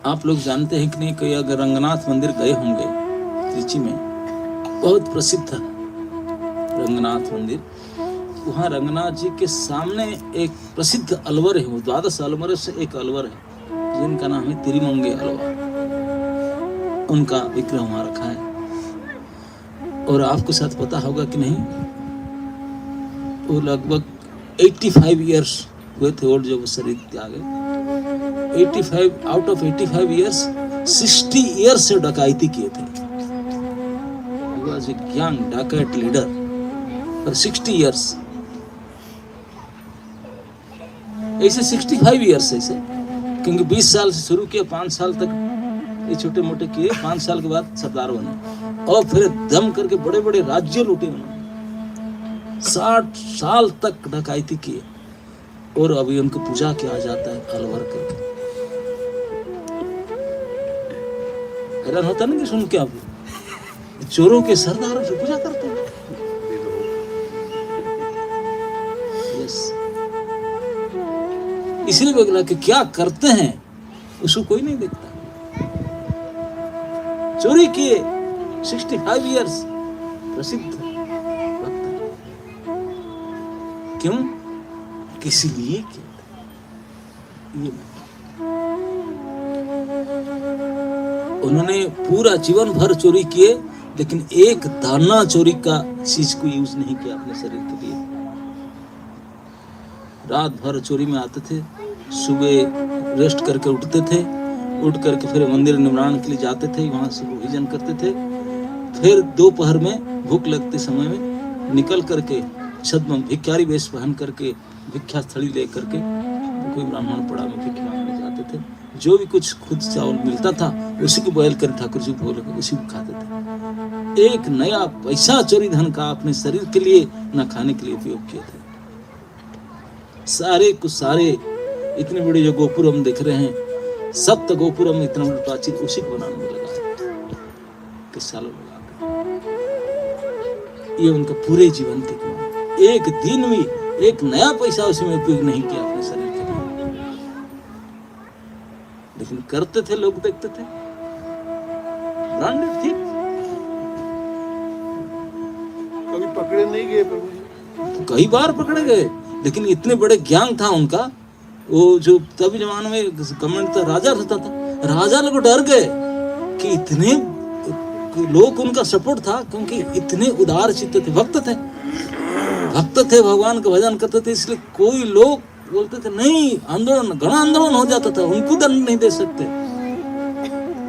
आप लोग जानते हैं कि नहीं, कोई अगर रंगनाथ मंदिर गए होंगे त्रिची में, बहुत प्रसिद्ध रंगनाथ मंदिर, वहाँ रंगनाथ जी के सामने एक प्रसिद्ध अलवर है, वो 12 अलवर से एक अलवर है जिनका नाम है तिरुमंगे अलवर। उनका विग्रह वहाँ रखा है। और आपको शायद पता होगा कि नहीं, वो लगभग 85 इयर्स हुए थे और जब शरीर त्यागे। 85 आउट ऑफ 85 इयर्स 60 इयर्स से डकैती किए थे। He was a young डकैत लीडर for 60 इयर्स। ऐसे 65 इयर्स ऐसे, क्योंकि 20 साल से शुरू किए, 5 साल तक ये छोटे मोटे किए, 5 साल के बाद सरदार बने और फिर दम करके बड़े बड़े राज्य लूटे उन्होंने। 60 साल तक डकैती किए और अभी उनको पूजा किया जाता है अलवर करके। हैरान होता नहीं कि सुन के, आप चोरों के सरदारों से पूजा करते हैं। यस, इसलिए बोला कि क्या करते हैं उसको कोई नहीं देखता। चोरी किए 65 इयर्स, प्रसिद्ध भक्त। क्यों? किसी लिए किया? ये उन्होंने पूरा जीवन भर चोरी किए, लेकिन एक दाना चोरी का चीज को यूज नहीं किया अपने शरीर के लिए। रात भर चोरी में आते थे, सुबह रेस्ट करके उठते थे, उठ करके फिर मंदिर निर्माण के लिए जाते थे, वहां से भोजन करते थे, फिर दोपहर में भूख लगते समय में निकल करके छत में भिखारी वेश पहन करके भिक्षा थड़ी ले करके कोई ब्राह्मण पड़ा में भिक्षा मांगने जाते थे। जो भी कुछ खुद चावल मिलता था उसी को बॉयल कर ठाकुर जी भोग लगे उसी को खाते थे। एक नया पैसा चोरी धन का अपने शरीर के लिए न खाने के लिए उपयोग किए थे। सारे कुछ सारे इतने बड़े जो गोपुर हम देख रहे हैं, सप्त गोपुरम इतना बड़ा प्राचीन उसी को बनाने में लगा किस सालों लगा। ये उनका पूरे जीवन के गुण। एक दिन भी एक नया पैसा उसमें उपयोग नहीं किया अपने शरीर के लिए, लेकिन करते थे, लोग देखते थे। ब्रांडेड थी। कभी पकड़े नहीं गए प्रभु जी? कई बार पकड़े गए, लेकिन इतने बड़े ज्ञान था उनका। वो जो तभी जमाने में गवर्नमेंट तो राजा रहता था, राजा लोग डर गए कि इतने लोग उनका सपोर्ट था, क्योंकि इतने उदार चित्त थे, भक्त थे, भगवान का भजन करते थे। इसलिए कोई लोग बोलते थे नहीं, आंदोलन, घना आंदोलन हो जाता था, उनको दंड नहीं दे सकते।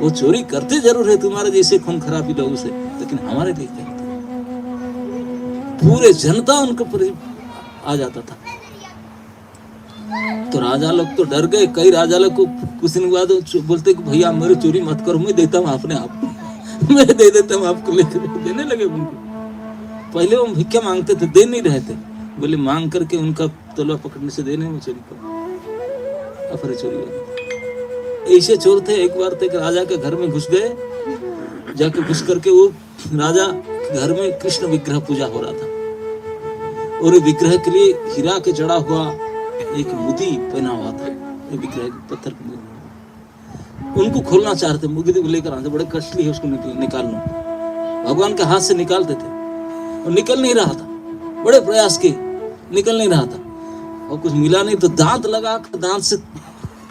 वो चोरी करते जरूर है तुम्हारे जैसे खून खराबी लोगों से, लेकिन हमारे लिए करते, पूरे जनता उनके पर आ जाता था। तो राजा लोग तो डर गए। कई राजा लोग को कुछ दिन बाद बोलते कि भैया मेरी चोरी मत करो, मैं देता हूँ अपने आप को, मैं दे देता हूँ आपको, लेकर देने लगे उनको। पहले वो भिक्षा मांगते थे, दे नहीं रहे थे, बोले मांग करके उनका तलवार पकड़ने से देने में चोरी कर अपने चोरी। ऐसे चोर थे। एक बार तक राजा के घर में घुस गए, जाके घुस करके वो राजा के घर में कृष्ण विग्रह पूजा हो रहा था, और विग्रह के लिए हीरा के जड़ा हुआ एक मोती पहना हुआ था, विग्रह पत्थर के मोती। उनको खोलना चाहते, मोती को लेकर आते, बड़े कष्टली है उसको निकालना। भगवान के हाथ से निकालते थे और निकल नहीं रहा था, बड़े प्रयास किए, निकल नहीं रहा था, और कुछ मिला नहीं तो दांत लगा कर दांत से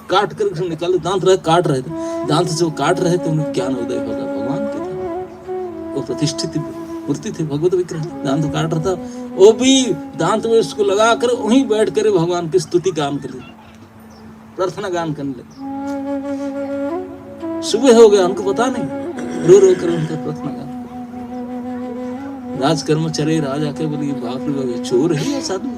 काट कर निकाले। दांत काट रहे थे, दांत से वो काट रहे थे, उन्हें ज्ञान उदय होगा भगवान के था। वो प्रतिष्ठित मूर्ति थे, भगवत विग्रह, दांत काट रहा था, वो भी दांत में उसको लगा कर वहीं बैठ कर भगवान की स्तुति गान कर ली, प्रार्थना गान करने लगे। सुबह हो गया, उनको पता नहीं, रो रो कर उनका प्रार्थना गान। राज कर्मचारी राजा के बोले बाप रे बाप, चोर है या साधु है?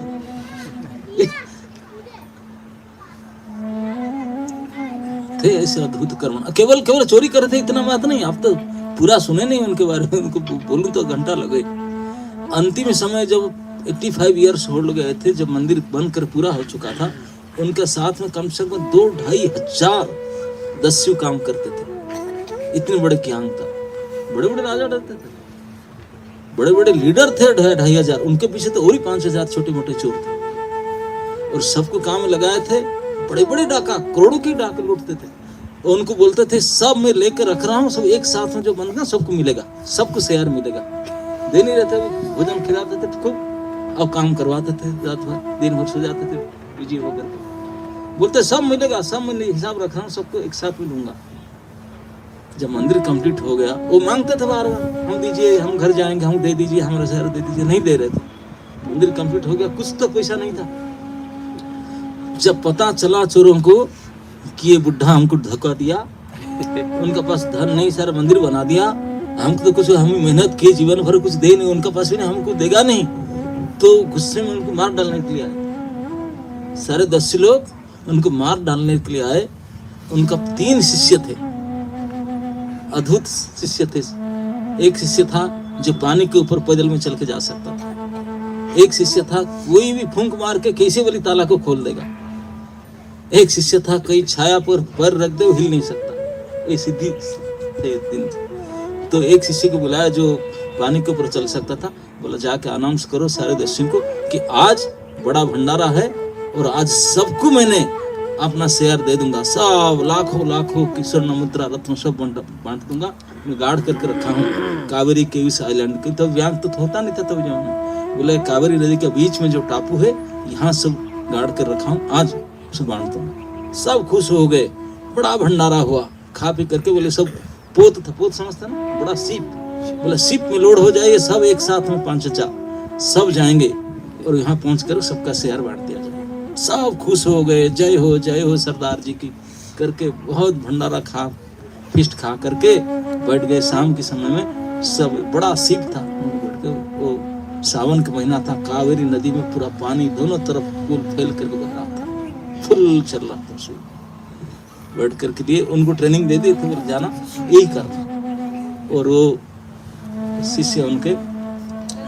थे ऐसे अद्भुत कर्म, केवल चोरी करे थे इतना बात नहीं। आप तो पूरा सुने नहीं उनके बारे में, उनको बोलूं तो घंटा लगे। अंतिम समय जब 85 इयर्स हो गए थे, जब मंदिर बनकर पूरा हो चुका था, उनके साथ में कम से कम 2-2.5 हजार दस्यु काम करते थे। इतने बड़े ज्ञान था। बड़े बड़े राजा रहते थे, बड़े बड़े लीडर थे, 2.5 हजार। उनके पीछे तो और ही 5 हजार छोटे मोटे चोर थे, और सबको काम में लगाए थे। बड़े बड़े डाका, करोड़ों की डाके लूटते थे। और उनको बोलते थे सब मैं लेकर रख रहा हूँ, सब एक साथ में जो बनेगा सबको मिलेगा, सबको शेयर मिलेगा। दे नहीं रहते, भोजन खिलाते थे खूब और काम करवाते थे, रात भर दिन भर सो जाते थे बिजी होकर। बोलते सब मिलेगा, सब मैं हिसाब रख रहा हूँ, सबको एक साथ में लूंगा। जब मंदिर कंप्लीट हो गया, वो मांगते थे बार बार, हम दीजिए, हम घर जाएंगे, हम दे दीजिए, हमारा शहर दे दीजिए, नहीं दे रहे थे। मंदिर कंप्लीट हो गया, कुछ तो पैसा नहीं था। जब पता चला चोरों को कि ये बुढ़ा हमको धोखा दिया, उनका पास धन नहीं, सारा मंदिर बना दिया, हमको तो कुछ, हम मेहनत किए जीवन भर कुछ दे नहीं, उनका पास भी नहीं, हमको देगा नहीं, तो गुस्से में उनको मार डालने के लिए आए। सारे 10 लोग उनको मार डालने के लिए आए। उनका 3 शिष्य थे, अद्भुत शिष्य थे। एक शिष्य था जो पानी के ऊपर पैदल में चल के जा सकता था। एक शिष्य था कोई भी फूंक मार के कैसे वाली ताला को खोल देगा। एक शिष्य था कहीं छाया पर पैर रख दे, हिल नहीं सकता, ये सिद्धि थे दिन। तो एक शिष्य को बुलाया जो पानी के ऊपर चल सकता था, बोला जाके अनाउंस करो सारे दस्युओं को कि आज बड़ा भंडारा है और आज सबको मैंने अपना शेयर दे दूंगा, सब लाखों लाखों की स्वर्ण मुद्रा रत्न सब बांट दूंगा। मैं गार्ड करके रखा हूँ कावेरी के इस आइलैंड के। तो व्यांग तो होता नहीं था तब जमाने। बोले कावेरी नदी के बीच में जो टापू है, यहाँ सब गार्ड कर रखा हूँ, आज सब बांट दूंगा। सब खुश हो गए, बड़ा भंडारा हुआ। खा पी करके बोले सब पोत था, पोत समझते ना, बड़ा शिप, बोले शिप में लोड हो जाएगा, सब एक साथ में 5 सब जाएंगे और यहाँ पहुंच कर सबका शेयर बांट दिया जाए। सब खुश हो गए, जय हो सरदार जी की करके बहुत भंडारा खा फिस्ट खा करके बैठ गए। शाम के समय में सब बड़ा शिप था, बैठ के, वो सावन का महीना था, कावेरी नदी में पूरा पानी दोनों तरफ पुल फैल करके बह रहा था, फुल चल रहा था। सो बैठ करके दिए, उनको ट्रेनिंग दे दी थी, जाना यही करना। और वो शिष्य उनके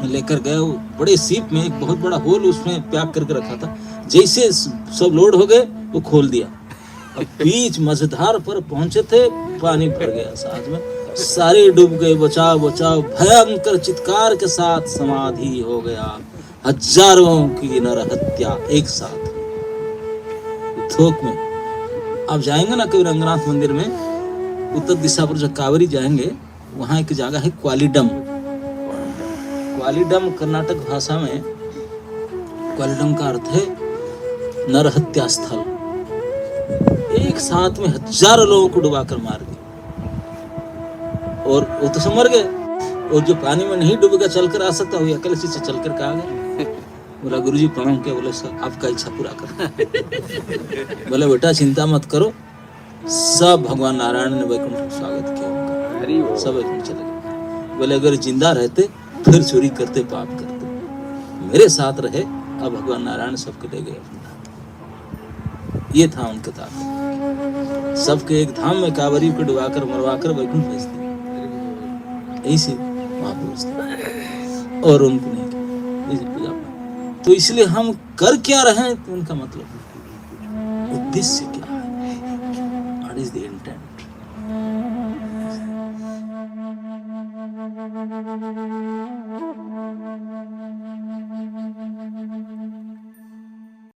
लेकर गए, वो बड़े सीप में एक बहुत बड़ा होल उसमें पैक करके रखा था। जैसे सब लोड हो गए वो खोल दिया, अब बीच मझधार पर पहुंचे थे, पानी भर गया साथ में, सारे डूब गए। बचाओ बचाओ, भयंकर चित्कार के साथ समाधि हो गया। हजारों की नरहत्या एक साथ थोक में। आप जाएंगे ना कभी रंगनाथ मंदिर में, उत्तर दिशा पर जो कावेरी जाएंगे, वहां एक जगह है क्वालिडम। क्वालिडम कर्नाटक भाषा में, क्वालिडम का अर्थ है नरहत्या स्थल। एक साथ में हजारों लोगों को डुबाकर मार दिया, और वो तो सब मर गए। और जो पानी में नहीं डूबेगा चलकर आ सकता, वो अकेले से चलकर कहा गया। बोला गुरुजी प्रणाम किया, बोले सर आपका इच्छा पूरा कर। बोले बेटा चिंता मत करो, सब भगवान नारायण ने वैकुंठ में स्वागत किया, सब वैकुंठ चले गए। बोले अगर जिंदा रहते फिर चोरी करते, पाप करते, मेरे साथ रहे, अब भगवान नारायण सबके ले गए। ये था उनके ताकत, सबके एक धाम में कांवरी को डुबाकर मरवाकर वैकुंठ भेज दिया। ऐसे महापुरुष थे, और उनको नहीं किया पूजा पाठ। तो इसलिए हम कर क्या रहे हैं, तो उनका मतलब उद्देश्य क्या है, व्हाट इज द इंटेंट।